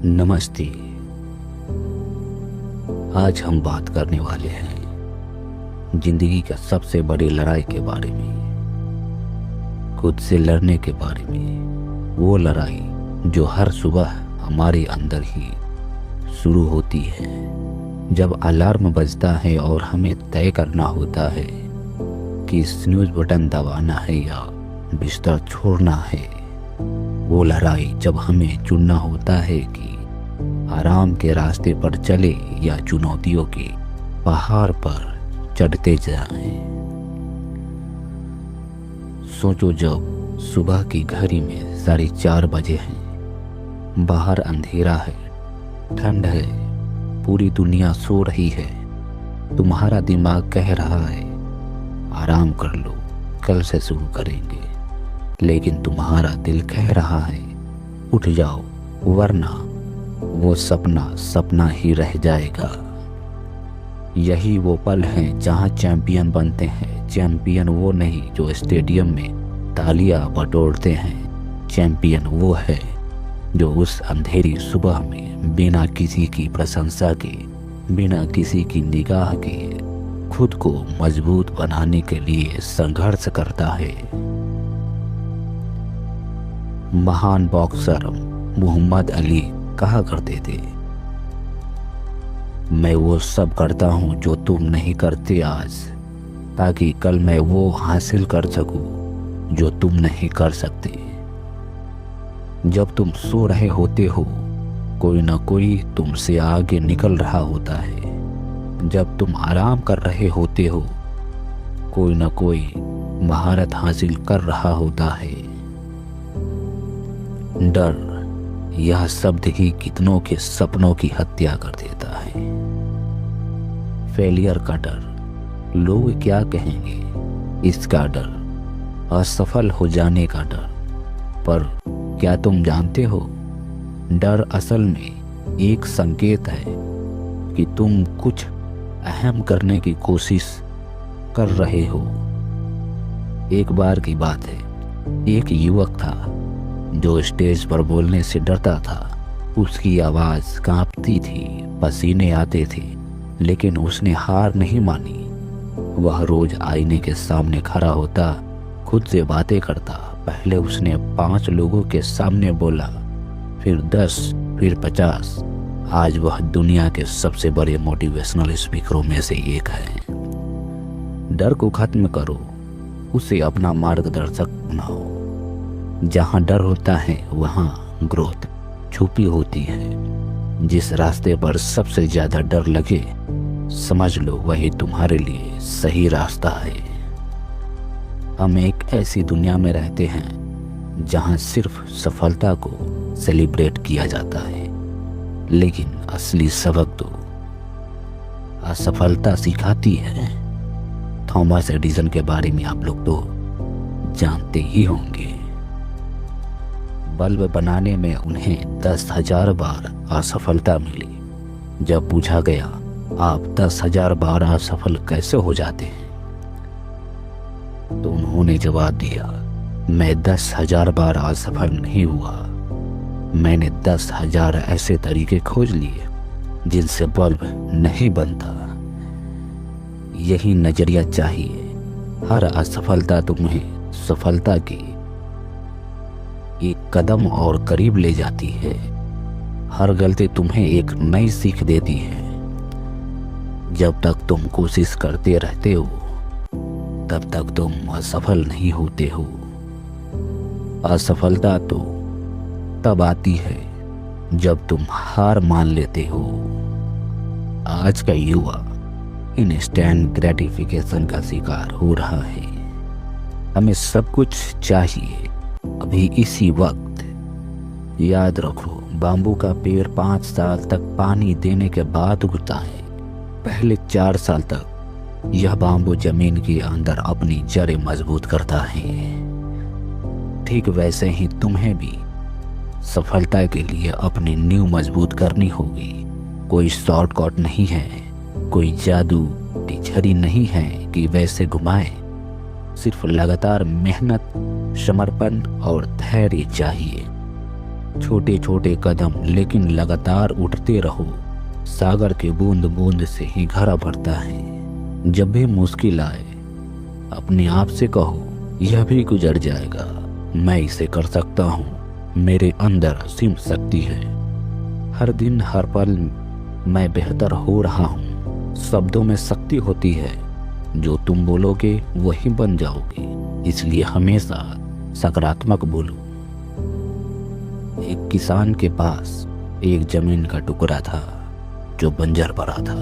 नमस्ते। आज हम बात करने वाले हैं जिंदगी का सबसे बड़ी लड़ाई के बारे में, खुद से लड़ने के बारे में। वो लड़ाई जो हर सुबह हमारे अंदर ही शुरू होती है, जब अलार्म बजता है और हमें तय करना होता है कि स्नूज बटन दबाना है या बिस्तर छोड़ना है। वो लड़ाई जब हमें चुनना होता है कि आराम के रास्ते पर चले या चुनौतियों के पहाड़ पर चढ़ते जाएं। सोचो, जब सुबह की घड़ी में 4:30 बजे हैं, बाहर अंधेरा है, ठंड है, पूरी दुनिया सो रही है। तुम्हारा दिमाग कह रहा है आराम कर लो, कल से शुरू करेंगे। लेकिन तुम्हारा दिल कह रहा है उठ जाओ, वरना वो सपना सपना ही रह जाएगा। यही वो पल हैं जहां चैंपियन बनते हैं। चैंपियन वो नहीं जो स्टेडियम में तालियां बटोरते हैं। चैंपियन वो है जो उस अंधेरी सुबह में बिना किसी की प्रशंसा के, बिना किसी की निगाह के खुद को मजबूत बनाने के लिए संघर्ष करता है। महान बॉक्सर मोहम्मद अली कहा करते थे, मैं वो सब करता हूं जो तुम नहीं करते आज, ताकि कल मैं वो हासिल कर सकूं जो तुम नहीं कर सकते। जब तुम सो रहे होते हो, कोई ना कोई तुमसे आगे निकल रहा होता है। जब तुम आराम कर रहे होते हो, कोई ना कोई महारत हासिल कर रहा होता है। डर, यह शब्द ही कितनों के सपनों की हत्या कर देता है। फेलियर का डर, लोग क्या कहेंगे इसका डर, असफल हो जाने का डर। पर क्या तुम जानते हो, डर असल में एक संकेत है कि तुम कुछ अहम करने की कोशिश कर रहे हो। एक बार की बात है, एक युवक था जो स्टेज पर बोलने से डरता था। उसकी आवाज कांपती थी, पसीने आते थे, लेकिन उसने हार नहीं मानी। वह रोज आईने के सामने खड़ा होता, खुद से बातें करता। पहले उसने 5 लोगों के सामने बोला, फिर 10, फिर 50। आज वह दुनिया के सबसे बड़े मोटिवेशनल स्पीकरों में से एक है। डर को खत्म करो, उसे अपना मार्गदर्शक बनाओ। जहां डर होता है वहां ग्रोथ छुपी होती है। जिस रास्ते पर सबसे ज्यादा डर लगे, समझ लो वही तुम्हारे लिए सही रास्ता है। हम एक ऐसी दुनिया में रहते हैं जहां सिर्फ सफलता को सेलिब्रेट किया जाता है, लेकिन असली सबक तो असफलता सिखाती है। थॉमस एडिसन के बारे में आप लोग तो जानते ही होंगे। बल्ब बनाने में उन्हें 10,000 बार असफलता मिली। जब पूछा गया आप 10,000 बार असफल कैसे हो जाते हैं, तो उन्होंने जवाब दिया, मैं 10,000 बार असफल नहीं हुआ, मैंने 10,000 ऐसे तरीके खोज लिए जिनसे बल्ब नहीं बनता। यही नजरिया चाहिए। हर असफलता तुम्हें सफलता की एक कदम और करीब ले जाती है। हर गलती तुम्हें एक नई सीख देती है। जब तक तुम कोशिश करते रहते हो, तब तक तुम असफल नहीं होते हो। असफलता तो तब आती है जब तुम हार मान लेते हो। आज का युवा इंस्टेंट ग्रेटिफिकेशन का शिकार हो रहा है। हमें सब कुछ चाहिए अभी इसी वक्त। याद रखो, बाम्बू का पेड़ 5 साल तक पानी देने के बाद उगता है। पहले 4 साल तक यह बाम्बू जमीन के अंदर अपनी जड़ें मजबूत करता है। ठीक वैसे ही तुम्हें भी सफलता के लिए अपनी नींव मजबूत करनी होगी। कोई शॉर्टकट नहीं है, कोई जादू की छड़ी नहीं है कि वैसे घुमाए। सिर्फ लगातार मेहनत, समर्पण और धैर्य चाहिए। छोटे छोटे कदम लेकिन लगातार उठते रहो। सागर के बूंद बूंद से ही घड़ा भरता है। जब भी मुश्किल आए अपने आप से कहो यह भी गुजर जाएगा, मैं इसे कर सकता हूँ, मेरे अंदर असीम शक्ति है। हर दिन हर पल मैं बेहतर हो रहा हूँ। शब्दों में शक्ति होती है, जो तुम बोलोगे वही बन जाओगे, इसलिए हमेशा सकारात्मक बोलो। एक किसान के पास एक जमीन का टुकड़ा था जो बंजर पड़ा था।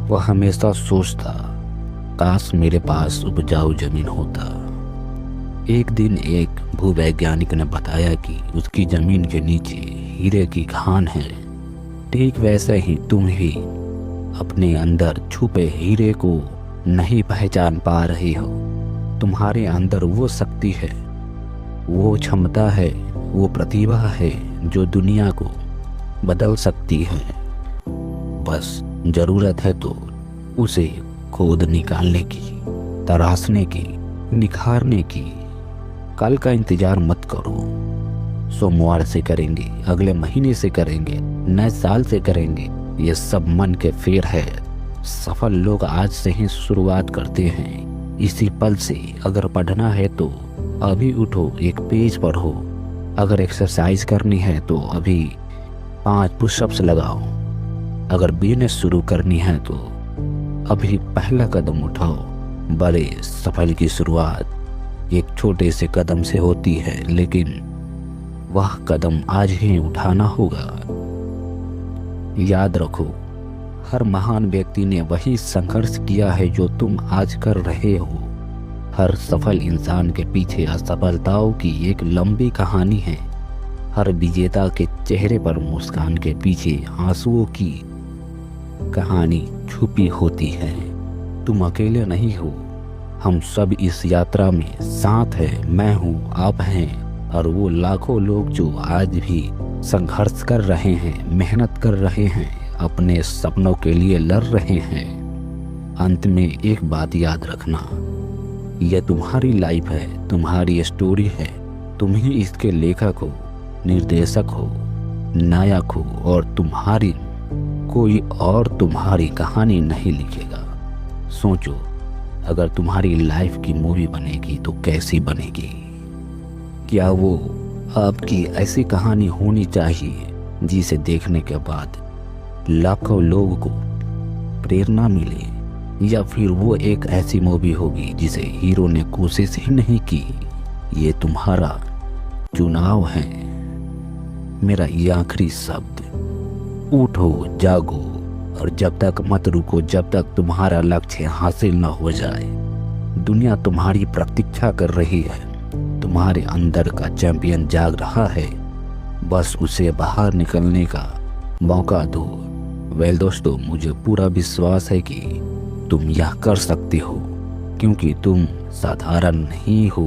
वह हमेशा सोचता, काश मेरे पास उपजाऊ जमीन होता। एक दिन एक भूवैज्ञानिक ने बताया कि उसकी जमीन के नीचे हीरे की खान है। ठीक वैसे ही तुम ही अपने अंदर छुपे हीरे को नहीं पहचान पा रही हो। तुम्हारे अंदर वो शक्ति है, वो क्षमता है, वो प्रतिभा है जो दुनिया को बदल सकती है। बस जरूरत है तो उसे खोद निकालने की, तराशने की, निखारने की। कल का इंतजार मत करो। सोमवार से करेंगे, अगले महीने से करेंगे, नए साल से करेंगे, ये सब मन के फेर है। सफल लोग आज से ही शुरुआत करते हैं, इसी पल से। अगर पढ़ना है तो अभी उठो, एक पेज पढ़ो। अगर एक्सरसाइज करनी है तो अभी 5 पुशअप्स लगाओ। अगर बिजनेस शुरू करनी है तो अभी पहला कदम उठाओ। बड़े सफल की शुरुआत एक छोटे से कदम से होती है, लेकिन वह कदम आज ही उठाना होगा। याद रखो, हर महान व्यक्ति ने वही संघर्ष किया है जो तुम आज कर रहे हो। हर सफल इंसान के पीछे असफलताओं की एक लंबी कहानी है। हर विजेता के चेहरे पर मुस्कान के पीछे आंसुओं की कहानी छुपी होती है। तुम अकेले नहीं हो, हम सब इस यात्रा में साथ हैं। मैं हूँ, आप हैं, और वो लाखों लोग जो आज भी संघर्ष कर रहे हैं, मेहनत कर रहे हैं, अपने सपनों के लिए लड़ रहे हैं। अंत में एक बात याद रखना, यह तुम्हारी लाइफ है, तुम्हारी स्टोरी है। तुम ही इसके लेखक हो, निर्देशक हो, नायक हो, और कोई और तुम्हारी कहानी नहीं लिखेगा। सोचो, अगर तुम्हारी लाइफ की मूवी बनेगी तो कैसी बनेगी? क्या वो आपकी ऐसी कहानी होनी चाहिए जिसे देखने के बाद लाखों लोगों को प्रेरणा मिले, या फिर वो एक ऐसी मूवी होगी जिसे हीरो ने कोशिश ही नहीं की? ये तुम्हारा चुनाव है। मेरा ये आखिरी शब्द, उठो, जागो, और जब तक मत रुको जब तक तुम्हारा लक्ष्य हासिल न हो जाए। दुनिया तुम्हारी प्रतीक्षा कर रही है। तुम्हारे अंदर का चैंपियन जाग रहा है, बस उसे बाहर निकलने का मौका दो। वेल दोस्तों, मुझे पूरा विश्वास है कि तुम यह कर सकते हो, क्योंकि तुम साधारण नहीं हो,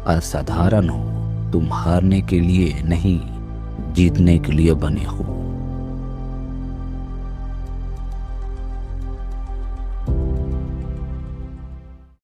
असाधारण हो। तुम हारने के लिए नहीं, जीतने के लिए बने हो।